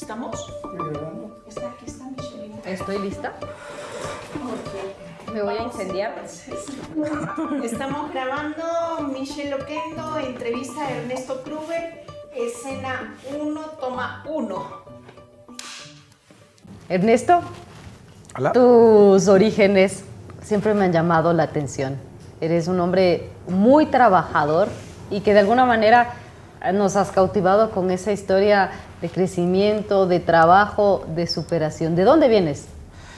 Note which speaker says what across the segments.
Speaker 1: ¿Estamos? Aquí está Michelina.
Speaker 2: ¿Estoy lista? Me voy a incendiar.
Speaker 1: Estamos grabando Michel Oquendo, entrevista a Ernesto Kruger, escena 1, toma 1.
Speaker 2: Ernesto,
Speaker 3: Hola.
Speaker 2: tus orígenes siempre me han llamado la atención. Eres un hombre muy trabajador y que de alguna manera nos has cautivado con esa historia de crecimiento, de trabajo, de superación. ¿De dónde vienes?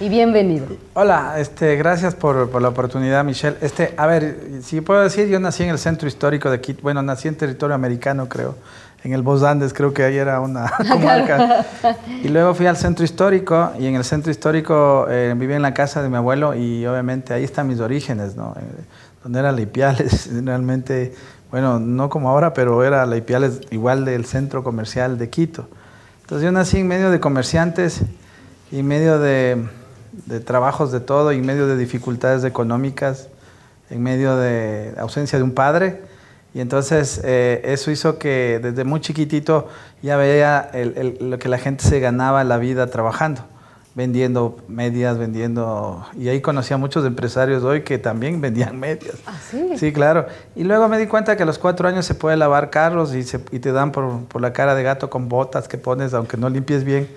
Speaker 2: Y bienvenido.
Speaker 3: Hola, gracias por la oportunidad, Michelle. A ver, si puedo decir, yo nací en el centro histórico de Quito. Bueno, nací en territorio americano, creo. En el Vos Andes, creo que ahí era una comarca. Y luego fui al centro histórico, y en el centro histórico viví en la casa de mi abuelo, y obviamente ahí están mis orígenes, ¿no? Donde era Ipiales, realmente, bueno, no como ahora, pero era Ipiales igual del centro comercial de Quito. Entonces yo nací en medio de comerciantes, y en medio de trabajos de todo, y en medio de dificultades económicas, en medio de ausencia de un padre. Y entonces eso hizo que desde muy chiquitito ya veía lo que la gente se ganaba la vida trabajando, vendiendo medias, y ahí conocí a muchos empresarios hoy que también vendían medias.
Speaker 2: ¿Ah, sí?
Speaker 3: Sí, claro. Y luego me di cuenta que a los 4 años se puede lavar carros y te dan por la cara de gato con botas que pones, aunque no limpies bien,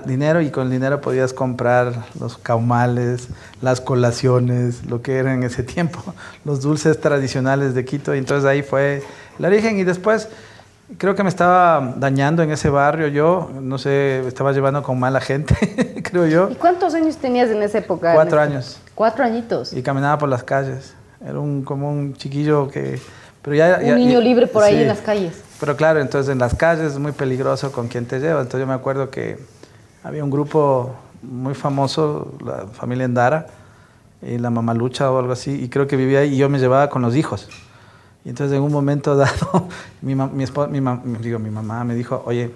Speaker 3: dinero, y con el dinero podías comprar los caumales, las colaciones, lo que era en ese tiempo, los dulces tradicionales de Quito. Y entonces ahí fue el origen. Y después creo que me estaba dañando en ese barrio. Yo, no sé, me estaba llevando con mala gente, creo yo.
Speaker 2: ¿Y cuántos años tenías en esa época?
Speaker 3: 4 años.
Speaker 2: 4 añitos.
Speaker 3: Y caminaba por las calles. Era como un chiquillo que... Pero
Speaker 2: un niño libre por ahí, sí, en las calles.
Speaker 3: Pero claro, entonces en las calles es muy peligroso con quien te lleva. Entonces yo me acuerdo que había un grupo muy famoso, la familia Endara, y la Mamalucha o algo así, y creo que vivía ahí, y yo me llevaba con los hijos. Y entonces en un momento dado, mi mamá me dijo, oye,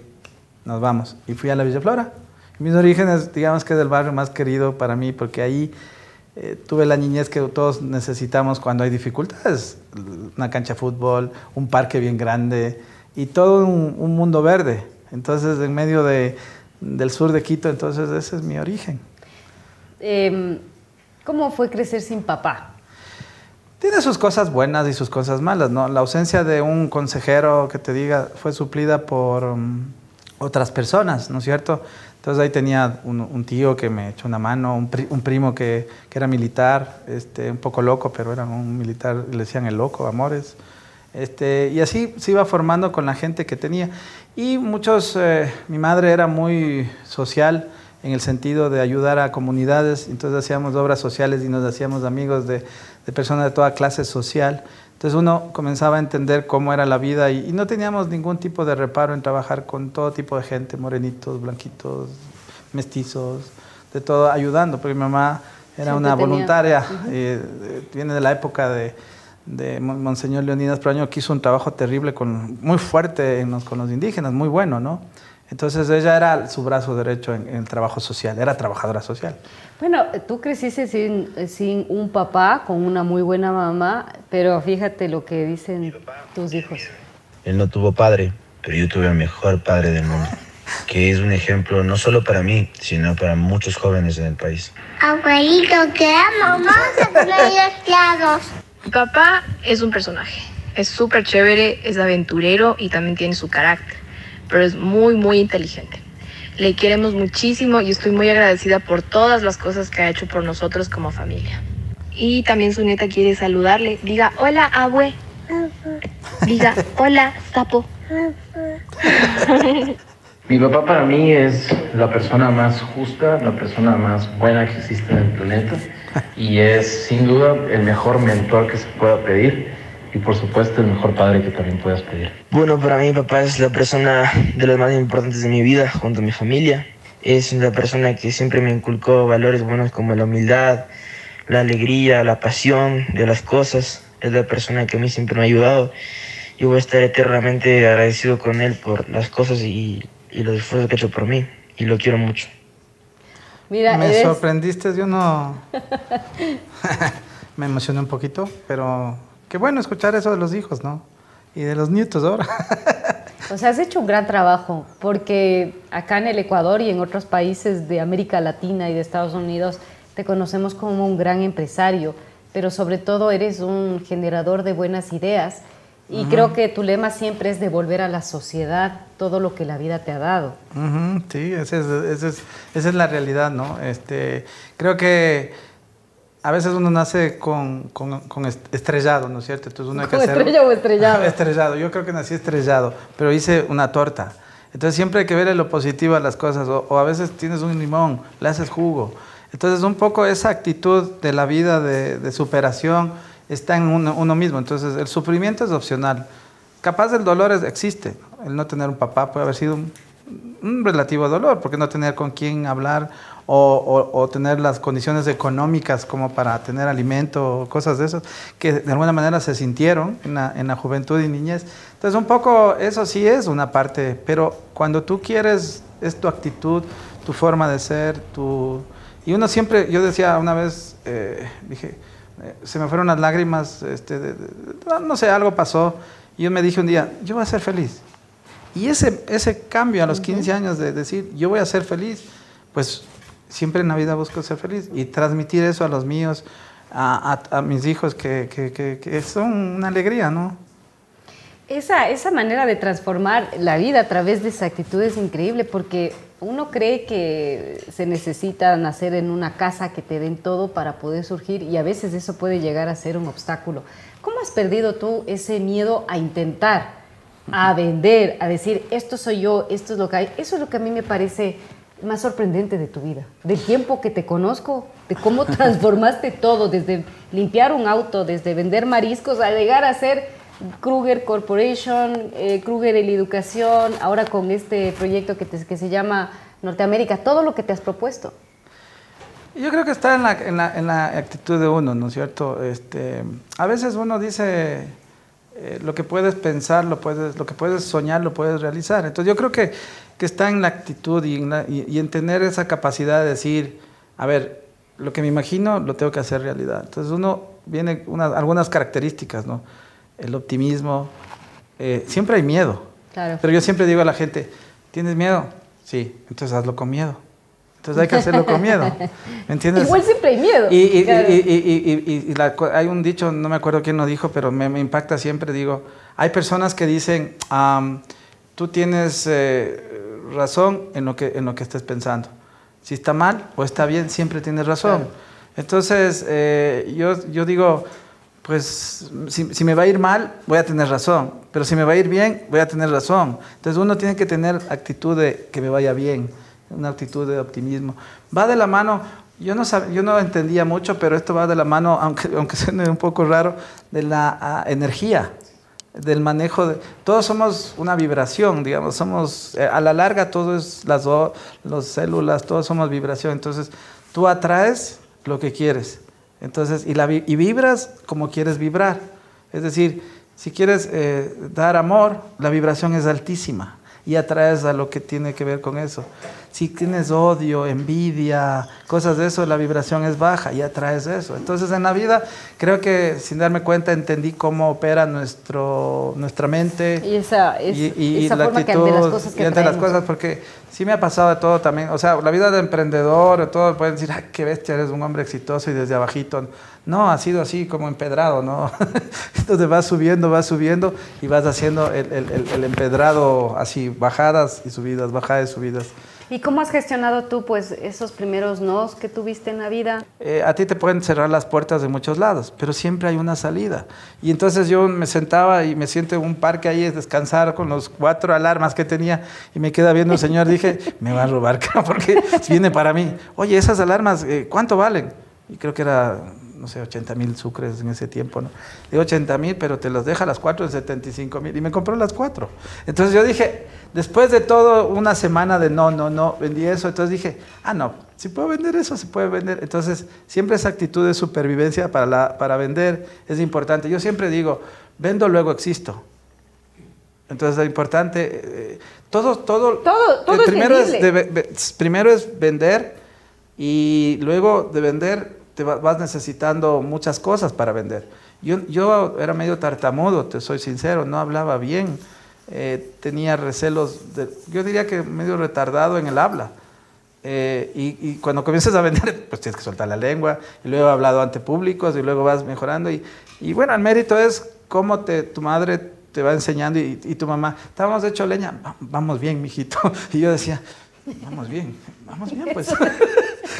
Speaker 3: nos vamos. Y fui a la Villa Flora. Y mis orígenes, digamos que es el barrio más querido para mí, porque ahí tuve la niñez que todos necesitamos cuando hay dificultades. Una cancha de fútbol, un parque bien grande, y todo un mundo verde. Entonces, en medio del sur de Quito, entonces ese es mi origen.
Speaker 2: ¿Cómo fue crecer sin papá?
Speaker 3: Tiene sus cosas buenas y sus cosas malas, ¿no? La ausencia de un consejero que te diga fue suplida por otras personas, ¿no es cierto? Entonces ahí tenía un tío que me echó una mano, un primo que era militar, un poco loco, pero era un militar, le decían el loco, Amores. Y así se iba formando con la gente que tenía. Y mi madre era muy social en el sentido de ayudar a comunidades, entonces hacíamos obras sociales y nos hacíamos amigos de personas de toda clase social. Entonces uno comenzaba a entender cómo era la vida, y no teníamos ningún tipo de reparo en trabajar con todo tipo de gente, morenitos, blanquitos, mestizos, de todo, ayudando, porque mi mamá era una voluntaria, viene de la época de Monseñor Leonidas Proaño, que hizo un trabajo terrible, muy fuerte con los indígenas, muy bueno, ¿no? Entonces ella era su brazo derecho en el trabajo social, era trabajadora social.
Speaker 2: Bueno, tú creciste sin un papá, con una muy buena mamá, pero fíjate lo que dicen tus hijos.
Speaker 4: Él no tuvo padre, pero yo tuve el mejor padre del mundo, que es un ejemplo no solo para mí, sino para muchos jóvenes en el país.
Speaker 5: Abuelito, te amo, vamos a comer los lados.
Speaker 6: Mi papá es un personaje, es súper chévere, es aventurero y también tiene su carácter, pero es muy, muy inteligente. Le queremos muchísimo y estoy muy agradecida por todas las cosas que ha hecho por nosotros como familia. Y también su nieta quiere saludarle. Diga, hola, abue. Diga, hola, sapo.
Speaker 7: Mi papá para mí es la persona más justa, la persona más buena que existe en el planeta, y es sin duda el mejor mentor que se pueda pedir, y por supuesto el mejor padre que también puedas pedir.
Speaker 4: Bueno, para mí mi papá es la persona de las más importantes de mi vida, junto a mi familia. Es la persona que siempre me inculcó valores buenos como la humildad, la alegría, la pasión de las cosas. Es la persona que a mí siempre me ha ayudado. Yo voy a estar eternamente agradecido con él por las cosas y los esfuerzos que ha hecho por mí, y lo quiero mucho.
Speaker 2: Mira,
Speaker 3: me sorprendiste, yo no... me emocioné un poquito, pero qué bueno escuchar eso de los hijos, ¿no? Y de los nietos ahora.
Speaker 2: O sea, has hecho un gran trabajo, porque acá en el Ecuador y en otros países de América Latina y de Estados Unidos te conocemos como un gran empresario, pero sobre todo eres un generador de buenas ideas y creo que tu lema siempre es devolver a la sociedad todo lo que la vida te ha dado.
Speaker 3: Sí, esa es la realidad, ¿no? Creo que a veces uno nace con estrellado, ¿no es cierto? Entonces uno hay que
Speaker 2: ¿Con
Speaker 3: hacerlo.
Speaker 2: estrella o estrellado?
Speaker 3: Estrellado. Yo creo que nací estrellado, pero hice una torta. Entonces siempre hay que verle lo positivo a las cosas. O a veces tienes un limón, le haces jugo. Entonces un poco esa actitud de la vida de superación está en uno mismo. Entonces el sufrimiento es opcional. Capaz el dolor existe. El no tener un papá puede haber sido un relativo dolor, porque no tener con quién hablar o tener las condiciones económicas como para tener alimento o cosas de esas, que de alguna manera se sintieron en la juventud y niñez. Entonces un poco eso sí es una parte, pero cuando tú quieres, es tu actitud, tu forma de ser, y uno siempre, yo decía una vez, dije, se me fueron las lágrimas, no sé, algo pasó, y yo me dije un día, yo voy a ser feliz. Y ese cambio a los 15 años de decir, yo voy a ser feliz, pues siempre en la vida busco ser feliz y transmitir eso a los míos, a mis hijos, que son una alegría, ¿no?
Speaker 2: Esa manera de transformar la vida a través de esa actitud es increíble, porque uno cree que se necesita nacer en una casa que te den todo para poder surgir, y a veces eso puede llegar a ser un obstáculo. ¿Cómo has perdido tú ese miedo a intentar, a vender, a decir, esto soy yo, esto es lo que hay? Eso es lo que a mí me parece más sorprendente de tu vida, del tiempo que te conozco, de cómo transformaste todo, desde limpiar un auto, desde vender mariscos, a llegar a ser Kruger Corporation, Kruger en la educación, ahora con este proyecto que se llama Norteamérica, todo lo que te has propuesto.
Speaker 3: Yo creo que está en la actitud de uno, ¿no es cierto? A veces uno dice, lo que puedes pensar, lo que puedes soñar, lo puedes realizar. Entonces yo creo que está en la actitud y en tener esa capacidad de decir, a ver, lo que me imagino lo tengo que hacer realidad. Entonces uno viene algunas características, ¿no? El optimismo, siempre hay miedo.
Speaker 2: Claro.
Speaker 3: Pero yo siempre digo a la gente, ¿tienes miedo? Sí, entonces hazlo con miedo. Entonces hay que hacerlo con miedo, ¿me entiendes?
Speaker 2: Igual siempre hay miedo.
Speaker 3: Claro. Hay un dicho, no me acuerdo quién lo dijo, pero me impacta siempre, digo, hay personas que dicen, tú tienes razón en lo que estés pensando. Si está mal o está bien, siempre tienes razón. Claro. Entonces, yo digo, pues si me va a ir mal, voy a tener razón, pero si me va a ir bien, voy a tener razón. Entonces uno tiene que tener actitud de que me vaya bien, una actitud de optimismo. Va de la mano, yo no entendía mucho, pero esto va de la mano, aunque suene un poco raro, de la energía, del manejo de... Todos somos una vibración, digamos, somos, a la larga todo es las células, todos somos vibración. Entonces tú atraes lo que quieres. Entonces, y vibras como quieres vibrar. Es decir, si quieres dar amor, la vibración es altísima y atraes a lo que tiene que ver con eso. Si tienes odio, envidia, cosas de eso, la vibración es baja y atraes eso. Entonces, en la vida, creo que sin darme cuenta entendí cómo opera nuestra mente
Speaker 2: y esa
Speaker 3: la
Speaker 2: forma
Speaker 3: actitud
Speaker 2: que ante las cosas que
Speaker 3: ante las cosas, porque sí me ha pasado de todo también. O sea, la vida de emprendedor, todo pueden decir, ay, qué bestia, eres un hombre exitoso y desde abajito. No, ha sido así como empedrado, ¿no? Entonces vas subiendo y vas haciendo el empedrado así, bajadas y subidas, bajadas y subidas.
Speaker 2: ¿Y cómo has gestionado tú, pues, esos primeros nos que tuviste en la vida?
Speaker 3: A ti te pueden cerrar las puertas de muchos lados, pero siempre hay una salida. Y entonces yo me sentaba y me siento en un parque ahí a descansar con los 4 alarmas que tenía y me queda viendo un señor, dije, me va a robar, porque viene para mí. Oye, esas alarmas, ¿cuánto valen? Y creo que era, no sé, 80,000 sucres en ese tiempo, ¿no? Digo 80,000, pero te los deja las 4 en 75,000. Y me compró las 4. Entonces yo dije, después de todo una semana de no, vendí eso. Entonces dije, no, si puedo vender eso, se puede vender. Entonces siempre esa actitud de supervivencia para vender es importante. Yo siempre digo, vendo, luego existo. Entonces es importante, todo primero es vender, y luego de vender vas necesitando muchas cosas para vender. Yo era medio tartamudo, te soy sincero, no hablaba bien. tenía recelos, yo diría que medio retardado en el habla. Y cuando comienzas a vender, pues tienes que soltar la lengua, y luego he hablado ante públicos, y luego vas mejorando. Y bueno, el mérito es cómo tu madre te va enseñando, y tu mamá, estábamos hecho leña, vamos bien, mijito. Y yo decía, vamos bien, pues.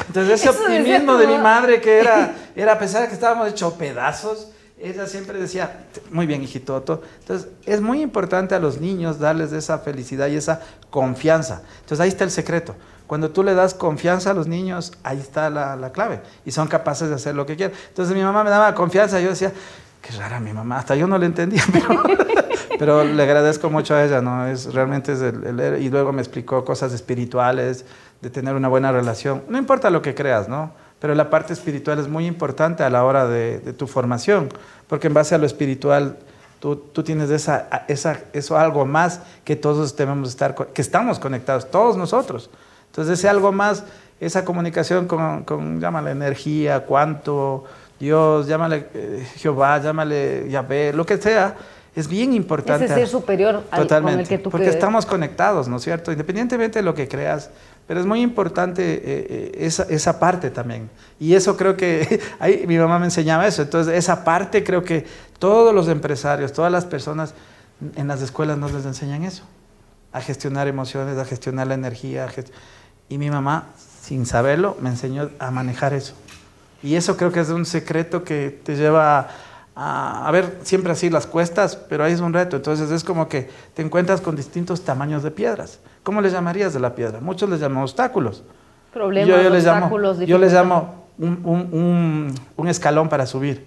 Speaker 3: Entonces ese optimismo de mi madre, que era a pesar de que estábamos hechos pedazos, ella siempre decía, muy bien, hijito. Entonces, es muy importante a los niños darles esa felicidad y esa confianza. Entonces, ahí está el secreto. Cuando tú le das confianza a los niños, ahí está la clave. Y son capaces de hacer lo que quieren. Entonces, mi mamá me daba confianza. Yo decía, qué rara mi mamá. Hasta yo no le entendía, pero le agradezco mucho a ella, ¿no? Realmente es y luego me explicó cosas espirituales, de tener una buena relación. No importa lo que creas, ¿no? Pero la parte espiritual es muy importante a la hora de tu formación, porque en base a lo espiritual tú tienes eso algo más que todos debemos estar, que estamos conectados, todos nosotros. Entonces ese algo más, esa comunicación con llámale energía, cuánto, Dios, llámale Jehová, llámale Yahvé, lo que sea, es bien importante.
Speaker 2: Ese ser superior
Speaker 3: totalmente,
Speaker 2: con el que tú
Speaker 3: porque estamos conectados, ¿no es cierto? Independientemente de lo que creas. Pero es muy importante esa parte también. Y eso creo que, ahí mi mamá me enseñaba eso. Entonces, esa parte creo que todos los empresarios, todas las personas en las escuelas nos les enseñan eso. A gestionar emociones, a gestionar la energía. Y mi mamá, sin saberlo, me enseñó a manejar eso. Y eso creo que es un secreto que te lleva a ver siempre así las cuestas, pero ahí es un reto. Entonces, es como que te encuentras con distintos tamaños de piedras. ¿Cómo les llamarías de la piedra? Muchos les llaman obstáculos.
Speaker 2: Problemas, obstáculos,
Speaker 3: yo les llamo un escalón para subir.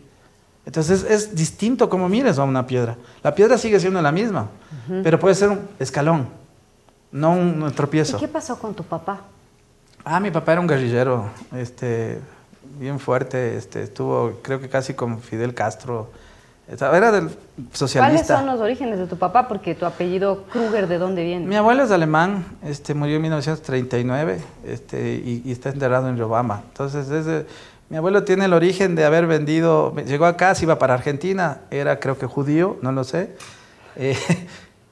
Speaker 3: Entonces es distinto como mires a una piedra. La piedra sigue siendo la misma, pero puede ser un escalón, no un tropiezo.
Speaker 2: ¿Y qué pasó con tu papá?
Speaker 3: Mi papá era un guerrillero, bien fuerte, estuvo creo que casi con Fidel Castro. Era del socialista.
Speaker 2: ¿Cuáles son los orígenes de tu papá? Porque tu apellido Kruger, ¿de dónde viene?
Speaker 3: Mi abuelo es alemán, murió en 1939 y está enterrado en Riobamba. Entonces, mi abuelo tiene el origen de haber vendido, llegó acá, se iba para Argentina, era creo que judío, no lo sé,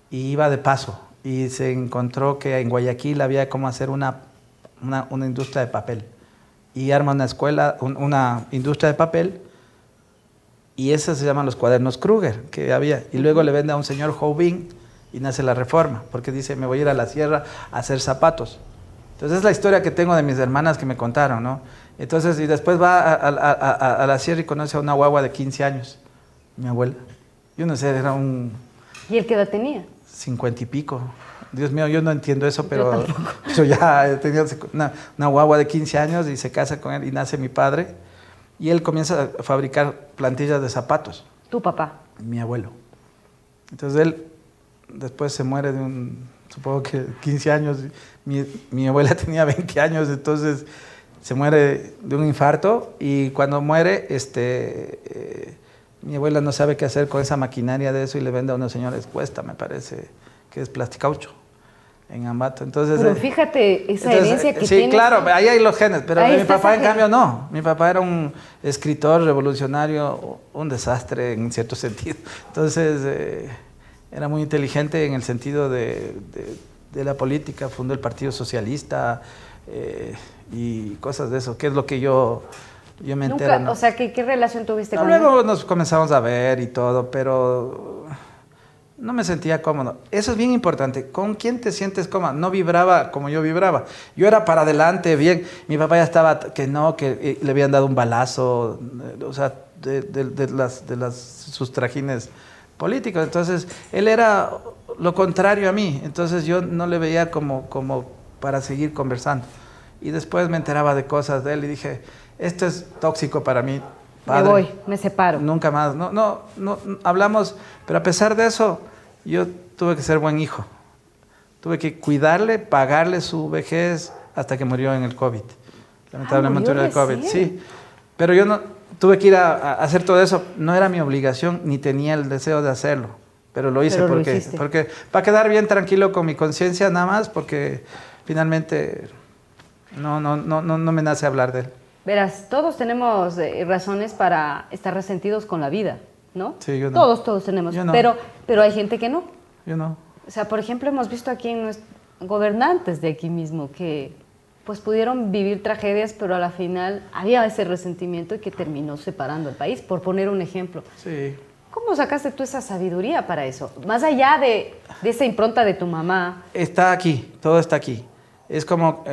Speaker 3: y iba de paso. Y se encontró que en Guayaquil había cómo hacer una industria de papel. Y arma una escuela, una industria de papel. Y esos se llaman los cuadernos Kruger que había. Y luego le vende a un señor Joubin y nace la reforma, porque dice, me voy a ir a la sierra a hacer zapatos. Entonces es la historia que tengo de mis hermanas que me contaron, ¿no? Entonces, y después va a la sierra y conoce a una guagua de 15 años, mi abuela. Yo no sé, era un...
Speaker 2: ¿Y él qué edad tenía?
Speaker 3: 50 y pico. Dios mío, yo no entiendo eso, pero yo ya tenía una guagua de 15 años y se casa con él y nace mi padre. Y él comienza a fabricar plantillas de zapatos.
Speaker 2: ¿Tu papá?
Speaker 3: Mi abuelo. Entonces él después se muere de supongo que 15 años. Mi abuela tenía 20 años, entonces se muere de un infarto. Y cuando muere, mi abuela no sabe qué hacer con esa maquinaria de eso y le vende a unos señores Cuesta, me parece, que es plasticaucho. En Ambato. Entonces,
Speaker 2: pero fíjate esa herencia que
Speaker 3: sí,
Speaker 2: tienes.
Speaker 3: claro, ahí hay los genes, pero
Speaker 2: ahí
Speaker 3: mi papá en cambio no. Mi papá era un escritor revolucionario, un desastre en cierto sentido. Entonces, era muy inteligente en el sentido de la política, fundó el Partido Socialista y cosas de eso, que es lo que yo me entero.
Speaker 2: Nunca,
Speaker 3: ¿no?
Speaker 2: O sea, ¿qué relación tuviste con él?
Speaker 3: Luego nos comenzamos a ver y todo, pero... no me sentía cómodo. Eso es bien importante. ¿Con quién te sientes cómodo? No vibraba como yo vibraba. Yo era para adelante, bien. Mi papá ya estaba que le habían dado un balazo, o sea, de sus trajines políticos. Entonces, él era lo contrario a mí. Entonces, yo no le veía como para seguir conversando. Y después me enteraba de cosas de él y dije, esto es tóxico para mí. Padre,
Speaker 2: me voy, me separo.
Speaker 3: Nunca más. No hablamos, pero a pesar de eso, yo tuve que ser buen hijo. Tuve que cuidarle, pagarle su vejez hasta que murió en el COVID. Lamentablemente murió del COVID, sí. Pero yo no tuve que ir a hacer todo eso. No era mi obligación, ni tenía el deseo de hacerlo. Pero lo hice porque para quedar bien tranquilo con mi conciencia nada más, porque finalmente no me nace hablar de él.
Speaker 2: Verás, todos tenemos razones para estar resentidos con la vida, ¿no?
Speaker 3: Sí, yo no.
Speaker 2: Todos tenemos,
Speaker 3: Yo no.
Speaker 2: pero hay gente que no.
Speaker 3: Yo no.
Speaker 2: O sea, por ejemplo, hemos visto aquí en gobernantes de aquí mismo que pues pudieron vivir tragedias, pero a la final había ese resentimiento y que terminó separando el país, por poner un ejemplo.
Speaker 3: Sí.
Speaker 2: ¿Cómo sacaste tú esa sabiduría para eso? Más allá de esa impronta de tu mamá.
Speaker 3: Está aquí, todo está aquí. Es como,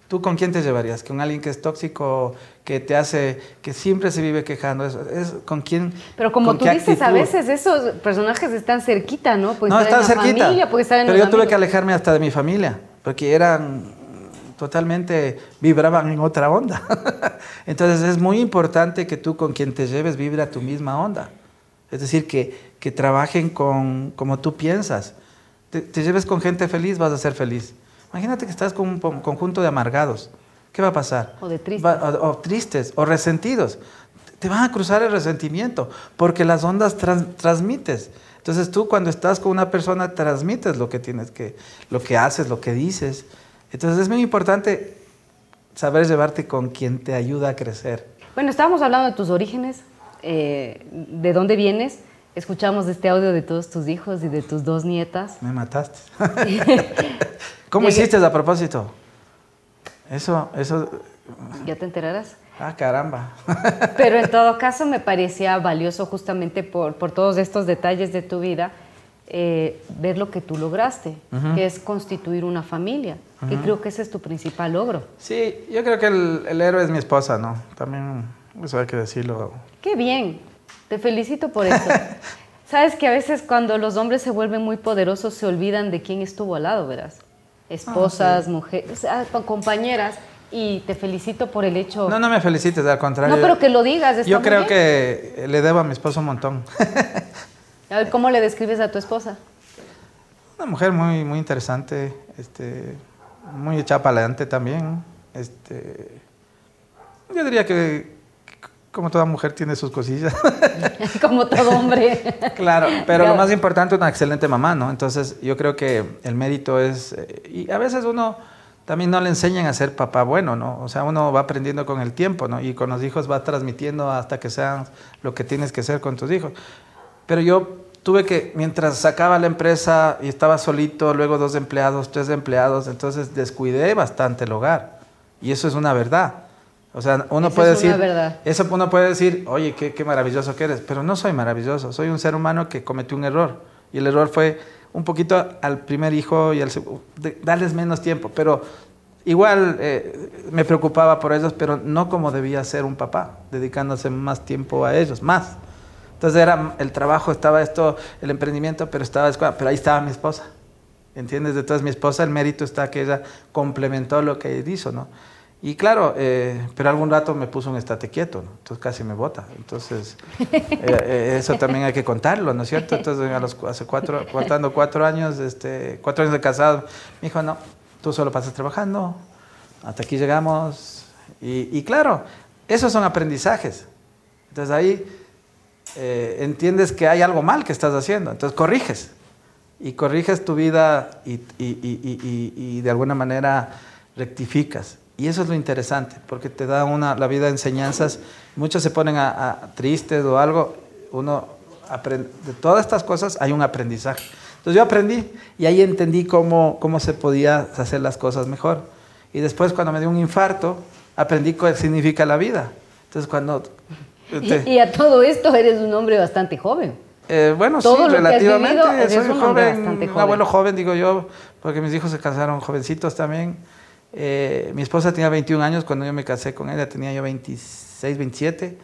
Speaker 3: ¿tú con quién te llevarías? ¿Con alguien que es tóxico, que te hace, que siempre se vive quejando? Es ¿con quién?
Speaker 2: Pero como
Speaker 3: con
Speaker 2: tú
Speaker 3: qué
Speaker 2: dices, a
Speaker 3: actitud?
Speaker 2: veces esos personajes están cerquita, ¿no? Pueden
Speaker 3: No,
Speaker 2: estar
Speaker 3: están
Speaker 2: en la
Speaker 3: cerquita.
Speaker 2: familia, pueden estar en
Speaker 3: Pero
Speaker 2: los
Speaker 3: yo tuve
Speaker 2: amigos.
Speaker 3: que alejarme hasta de mi familia, porque eran totalmente, vibraban en otra onda. Entonces es muy importante que tú con quien te lleves vibra tu misma onda. Es decir, que trabajen como tú piensas. Te lleves con gente feliz, vas a ser feliz. Imagínate que estás con un conjunto de amargados. ¿Qué va a pasar?
Speaker 2: O de tristes.
Speaker 3: O tristes, o resentidos. Te van a cruzar el resentimiento, porque las ondas transmites. Entonces tú cuando estás con una persona transmites lo que haces, lo que dices. Entonces es muy importante saber llevarte con quien te ayuda a crecer.
Speaker 2: Bueno, estábamos hablando de tus orígenes, de dónde vienes. Escuchamos este audio de todos tus hijos y de tus 2 nietas.
Speaker 3: Me mataste. ¿Cómo hiciste a propósito? Eso...
Speaker 2: Ya te enterarás.
Speaker 3: Ah, caramba.
Speaker 2: Pero en todo caso me parecía valioso justamente por todos estos detalles de tu vida, ver lo que tú lograste, que es constituir una familia, que creo que ese es tu principal logro.
Speaker 3: Sí, yo creo que el héroe es mi esposa, ¿no? También eso hay que decirlo.
Speaker 2: ¡Qué bien! Te felicito por eso. Sabes que a veces cuando los hombres se vuelven muy poderosos se olvidan de quién estuvo al lado, verás. Esposas, mujeres, compañeras, y te felicito por el hecho...
Speaker 3: No me felicites, al contrario.
Speaker 2: No, pero que lo digas, está
Speaker 3: Yo
Speaker 2: muy
Speaker 3: creo
Speaker 2: bien.
Speaker 3: que le debo a mi esposo un montón.
Speaker 2: A ver, ¿cómo le describes a tu esposa?
Speaker 3: Una mujer muy, muy interesante, muy echada para adelante también. Yo diría que como toda mujer tiene sus cosillas.
Speaker 2: Como todo hombre.
Speaker 3: Claro, pero lo más importante, una excelente mamá, ¿no? Entonces yo creo que el mérito es... y a veces uno también no le enseñan a ser papá bueno, ¿no? O sea, uno va aprendiendo con el tiempo, ¿no? Y con los hijos va transmitiendo hasta que sean lo que tienes que ser con tus hijos. Pero yo tuve que, mientras sacaba la empresa y estaba solito, luego 2 empleados, 3 empleados, entonces descuidé bastante el hogar. Y eso es una verdad. O sea, uno
Speaker 2: Esa
Speaker 3: puede
Speaker 2: es una
Speaker 3: decir,
Speaker 2: verdad.
Speaker 3: eso uno puede decir, oye, qué maravilloso que eres, pero no soy maravilloso, soy un ser humano que cometió un error. Y el error fue un poquito al primer hijo y al segundo, darles menos tiempo, pero igual me preocupaba por ellos, pero no como debía ser un papá, dedicándose más tiempo a ellos, más. Entonces era el trabajo, estaba esto, el emprendimiento, pero pero ahí estaba mi esposa, ¿entiendes? Entonces mi esposa, el mérito está que ella complementó lo que hizo, ¿no? Y claro, pero algún rato me puso un estate quieto, ¿no? Entonces casi me bota. Entonces, eso también hay que contarlo, ¿no es cierto? Entonces, faltando 4 años, 4 años de casado, me dijo, no, tú solo pasas trabajando, hasta aquí llegamos. Y claro, esos son aprendizajes. Entonces ahí entiendes que hay algo mal que estás haciendo, entonces corriges. Y corriges tu vida y de alguna manera rectificas. Y eso es lo interesante, porque te da la vida enseñanzas. Muchos se ponen tristes o algo. Uno aprende. De todas estas cosas hay un aprendizaje. Entonces yo aprendí y ahí entendí cómo se podía hacer las cosas mejor. Y después cuando me dio un infarto, aprendí qué significa la vida. Entonces cuando...
Speaker 2: Y a todo esto eres un hombre bastante joven.
Speaker 3: Bueno,
Speaker 2: todo
Speaker 3: sí,
Speaker 2: lo
Speaker 3: relativamente.
Speaker 2: Que has vivido,
Speaker 3: soy
Speaker 2: un hombre bastante
Speaker 3: joven,
Speaker 2: joven.
Speaker 3: un abuelo joven, digo yo, porque mis hijos se casaron jovencitos también. Mi esposa tenía 21 años cuando yo me casé con ella, tenía yo 26, 27.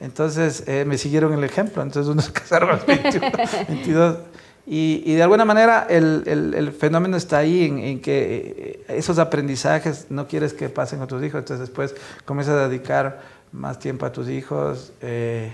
Speaker 3: Entonces me siguieron el ejemplo, entonces unos se casaron a los 21, 22. Y de alguna manera el fenómeno está ahí en que esos aprendizajes no quieres que pasen a tus hijos, entonces después comienzas a dedicar más tiempo a tus hijos, pero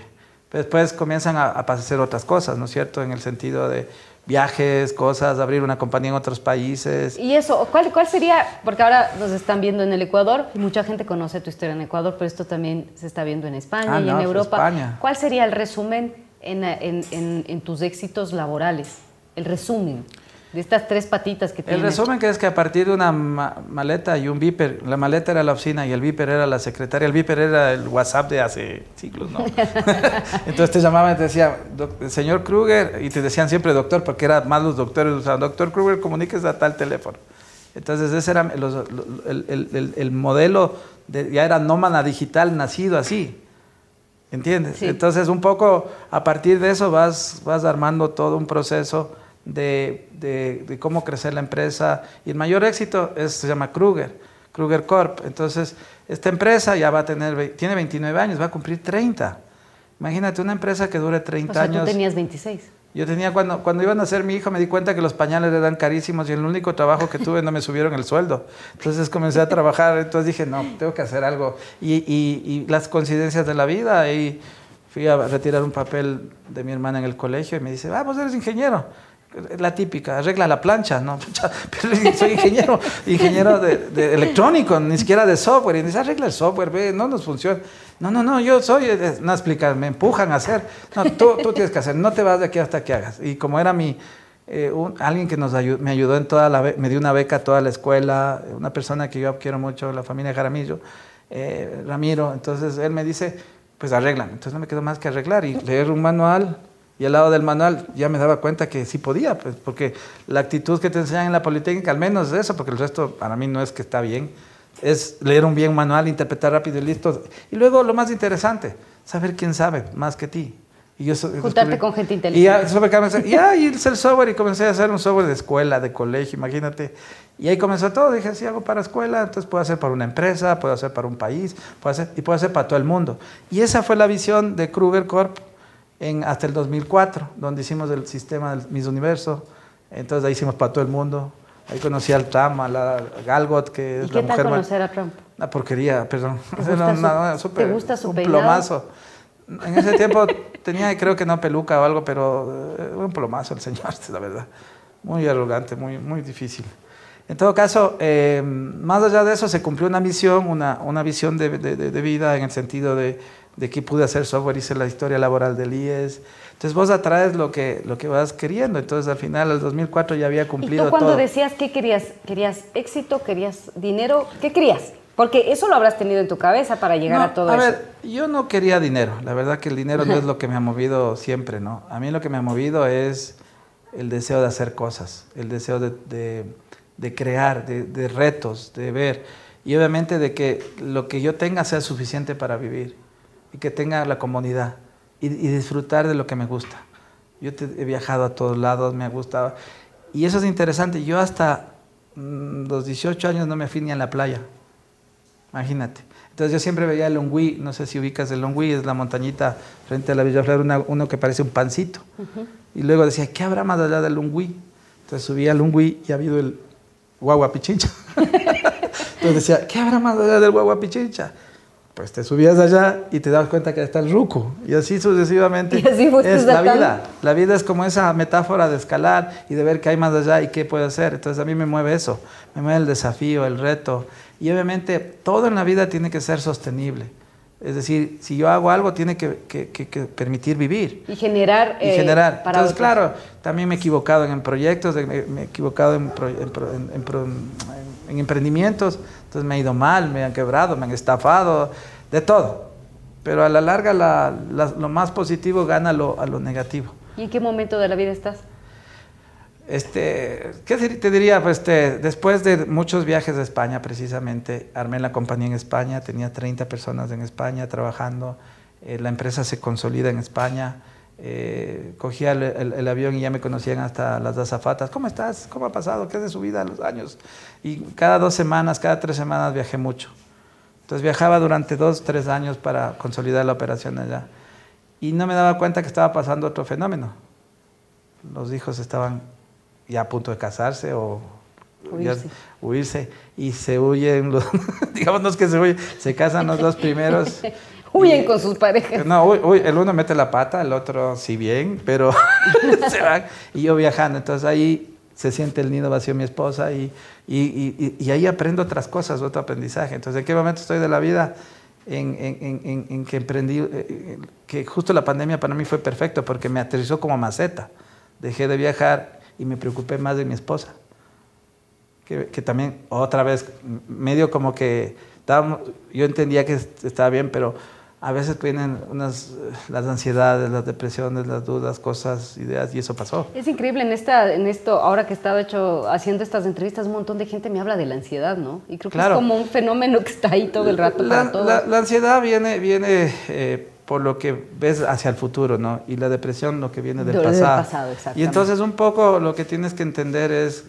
Speaker 3: después comienzan a hacer otras cosas, ¿no es cierto? En el sentido de viajes, cosas, abrir una compañía en otros países.
Speaker 2: Y eso, ¿cuál sería? Porque ahora nos están viendo en el Ecuador y mucha gente conoce tu historia en Ecuador, pero esto también se está viendo en España y en Europa.
Speaker 3: España.
Speaker 2: ¿Cuál sería el resumen en tus éxitos laborales? El resumen. De estas 3 patitas que tiene.
Speaker 3: El resumen que es que a partir de una maleta y un viper, la maleta era la oficina y el viper era la secretaria, el viper era el WhatsApp de hace siglos, ¿no? Entonces te llamaban y te decían, señor Kruger, y te decían siempre doctor, porque eran más los doctores, usaban, doctor Kruger, comuníquese a tal teléfono. Entonces ese era el modelo, ya era nómada digital nacido así. ¿Entiendes? Sí. Entonces, un poco a partir de eso vas armando todo un proceso de cómo crecer la empresa. Y el mayor éxito se llama Kruger Corp. Entonces, esta empresa ya va a tiene 29 años, va a cumplir 30. Imagínate, una empresa que dure 30 años.
Speaker 2: Tú tenías 26.
Speaker 3: Yo tenía, cuando iban a nacer mi hijo, me di cuenta que los pañales eran carísimos y el único trabajo que tuve no me subieron el sueldo. Entonces comencé a trabajar, entonces dije, no, tengo que hacer algo. Y las coincidencias de la vida, y fui a retirar un papel de mi hermana en el colegio y me dice, vos eres ingeniero. La típica, arregla la plancha, ¿no? Pero soy ingeniero de electrónico, ni siquiera de software. Y dice, arregla el software, ve, no nos funciona. No, yo soy, no explica, me empujan a hacer. No, tú tienes que hacer, no te vas de aquí hasta que hagas. Y como era alguien que me ayudó en me dio una beca a toda la escuela, una persona que yo quiero mucho, la familia Jaramillo, Ramiro, entonces él me dice, pues arreglan. Entonces no me quedó más que arreglar y leer un manual. Y al lado del manual ya me daba cuenta que sí podía, pues, porque la actitud que te enseñan en la Politécnica, al menos es eso, porque el resto para mí no es que está bien, es leer un bien manual, interpretar rápido y listo. Y luego lo más interesante, saber quién sabe más que ti. Y yo
Speaker 2: juntarte con gente inteligente.
Speaker 3: Y hice el software y comencé a hacer un software de escuela, de colegio, imagínate. Y ahí comenzó todo, dije, si hago para escuela, entonces puedo hacer para una empresa, puedo hacer para un país, puedo hacer para todo el mundo. Y esa fue la visión de Kruger Corp hasta el 2004, donde hicimos el sistema del Miss Universo. Entonces ahí hicimos para todo el mundo. Ahí conocí al Trump, a la Galgot, que es la mujer. ¿Y
Speaker 2: qué tal conocer a Trump?
Speaker 3: Una porquería, perdón.
Speaker 2: ¿Te gusta su
Speaker 3: un
Speaker 2: peinado?
Speaker 3: Plomazo. En ese tiempo tenía, creo que no peluca o algo, pero un plomazo el señor, la verdad. Muy arrogante, muy difícil. En todo caso, más allá de eso, se cumplió una visión, una visión de vida en el sentido de que pude hacer software, hice la historia laboral del IES. Entonces vos atraes lo que vas queriendo. Entonces al final, el 2004 ya había cumplido todo.
Speaker 2: ¿Y tú cuando decías qué querías? ¿Querías éxito? ¿Querías dinero? ¿Qué querías? Porque eso lo habrás tenido en tu cabeza para llegar a todo eso. A ver,
Speaker 3: yo no quería dinero. La verdad que el dinero no es lo que me ha movido siempre, ¿no? A mí lo que me ha movido es el deseo de hacer cosas, el deseo de crear, de retos, de ver. Y obviamente de que lo que yo tenga sea suficiente para vivir y que tenga la comodidad y disfrutar de lo que me gusta. Yo he viajado a todos lados, me ha gustado. Y eso es interesante. Yo hasta los 18 años no me fui ni a la playa. Imagínate. Entonces yo siempre veía el Longwy, no sé si ubicas el Longwy, es la montañita frente a la Villa Flor, uno que parece un pancito. Y luego decía, ¿qué habrá más allá del Longwy? Entonces subía al Longwy y ha habido el Guagua Pichincha. Entonces decía, ¿qué habrá más allá del Guagua Pichincha? Pues te subías allá y te das cuenta que está el Ruco. Y así sucesivamente.
Speaker 2: Y así
Speaker 3: es la vida. La vida es como esa metáfora de escalar y de ver qué hay más allá y qué puedo hacer. Entonces a mí me mueve eso. Me mueve el desafío, el reto. Y obviamente todo en la vida tiene que ser sostenible. Es decir, si yo hago algo, tiene que permitir vivir.
Speaker 2: Y generar.
Speaker 3: Entonces, claro, también me he equivocado en proyectos, me he equivocado en emprendimientos. Entonces me ha ido mal, me han quebrado, me han estafado, de todo. Pero a la larga lo más positivo gana a lo negativo.
Speaker 2: ¿Y en qué momento de la vida estás?
Speaker 3: ¿Qué te diría? Pues después de muchos viajes a España, precisamente, armé la compañía en España, tenía 30 personas en España trabajando, la empresa se consolida en España, cogía el avión y ya me conocían hasta las azafatas. ¿Cómo estás? ¿Cómo ha pasado? ¿Qué es de su vida a los años? Y cada 2 semanas, cada 3 semanas viajé mucho. Entonces viajaba durante 2, 3 años para consolidar la operación allá. Y no me daba cuenta que estaba pasando otro fenómeno. Los hijos estaban ya a punto de casarse o huirse. Y se huyen, digamos, no es que se huyen, se casan los 2 primeros.
Speaker 2: Huyen con sus parejas.
Speaker 3: No, el uno mete la pata, el otro sí bien, pero se van. Y yo viajando, entonces ahí se siente el nido vacío mi esposa y ahí aprendo otras cosas, otro aprendizaje. Entonces, ¿en qué momento estoy de la vida? En que emprendí, que justo la pandemia para mí fue perfecto porque me aterrizó como maceta. Dejé de viajar y me preocupé más de mi esposa. Que también, otra vez, medio como que yo entendía que estaba bien, pero a veces vienen las ansiedades, las depresiones, las dudas, cosas, ideas, y eso pasó.
Speaker 2: Es increíble en esto, ahora que he estado haciendo estas entrevistas, un montón de gente me habla de la ansiedad, ¿no? Y creo que es como un fenómeno que está ahí todo el rato para todos.
Speaker 3: La ansiedad viene por lo que ves hacia el futuro, ¿no? Y la depresión lo que viene del pasado. Y entonces un poco lo que tienes que entender es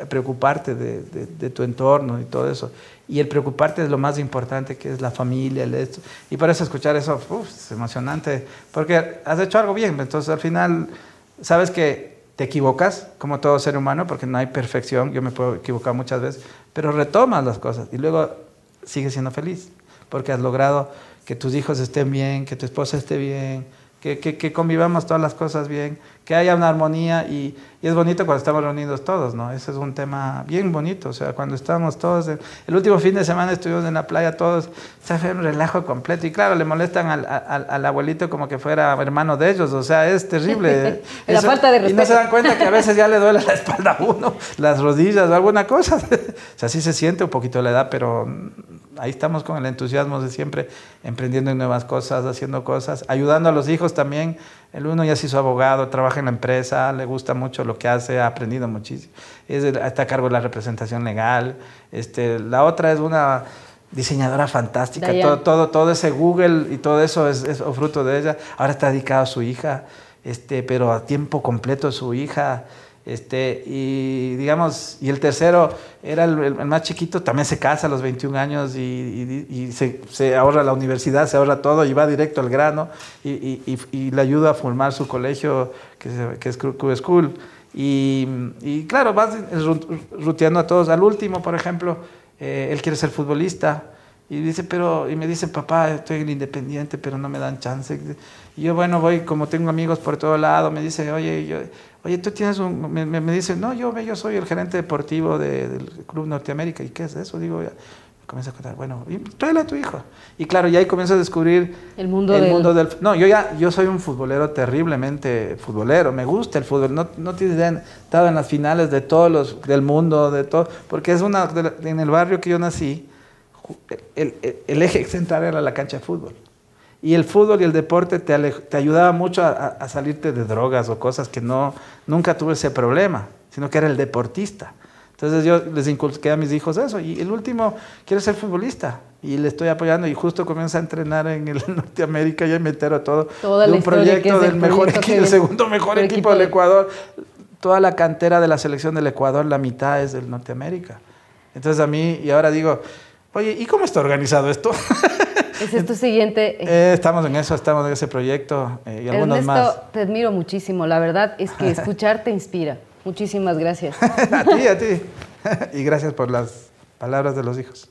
Speaker 3: preocuparte de tu entorno y todo eso. Y el preocuparte es lo más importante, que es la familia, el esto. Y por eso escuchar eso, es emocionante, porque has hecho algo bien. Entonces al final sabes que te equivocas, como todo ser humano, porque no hay perfección. Yo me puedo equivocar muchas veces, pero retomas las cosas y luego sigues siendo feliz, porque has logrado que tus hijos estén bien, que tu esposa esté bien, que convivamos todas las cosas bien, que haya una armonía y es bonito cuando estamos reunidos todos, ¿no? Ese es un tema bien bonito, o sea, cuando estamos todos, el último fin de semana estuvimos en la playa todos, se fue un relajo completo y claro, le molestan al abuelito como que fuera hermano de ellos, o sea, es terrible.
Speaker 2: La falta de respeto.
Speaker 3: Y no se dan cuenta que a veces ya le duele la espalda a uno, las rodillas o alguna cosa, o sea, sí se siente un poquito la edad, pero ahí estamos con el entusiasmo de siempre, emprendiendo en nuevas cosas, haciendo cosas, ayudando a los hijos también. El uno ya se hizo abogado, trabaja en la empresa, le gusta mucho lo que hace, ha aprendido muchísimo. Está a cargo de la representación legal. La otra es una diseñadora fantástica. Todo ese Google y todo eso es fruto de ella. Ahora está dedicado a su hija, pero a tiempo completo su hija. Y digamos, y el tercero era el más chiquito, también se casa a los 21 años y se ahorra la universidad, se ahorra todo y va directo al grano y le ayuda a formar su colegio que es Q School y claro, vas ruteando a todos. Al último, por ejemplo, él quiere ser futbolista y me dice, papá, estoy en el Independiente, pero no me dan chance. Y yo, bueno, voy, como tengo amigos por todo lado, me dice, oye, tú tienes me dice, no, yo soy el gerente deportivo del Club Norteamérica. ¿Y qué es eso? Digo, ya, comienza a contar, bueno, tráele a tu hijo. Y claro, y ahí comienzo a descubrir
Speaker 2: el mundo del...
Speaker 3: No, yo soy un futbolero, terriblemente futbolero, me gusta el fútbol, no tienes idea, he estado en las finales de todos del mundo, de todo, porque es en el barrio que yo nací, el eje central era la cancha de fútbol. Y el fútbol y el deporte te ayudaba mucho a salirte de drogas o cosas que nunca tuve ese problema, sino que era el deportista. Entonces yo les inculqué a mis hijos eso. Y el último quiere ser futbolista y le estoy apoyando y justo comienza a entrenar en el Norteamérica y me entero todo de un proyecto del mejor equipo, el segundo mejor equipo del Ecuador. Toda la cantera de la selección del Ecuador, la mitad es del Norteamérica. Entonces y ahora digo, oye, ¿y cómo está organizado esto?
Speaker 2: Ese es tu siguiente...
Speaker 3: estamos en ese proyecto y algunos
Speaker 2: Ernesto,
Speaker 3: más.
Speaker 2: te admiro muchísimo. La verdad es que escucharte inspira. Muchísimas gracias.
Speaker 3: A ti. Y gracias por las palabras de los hijos.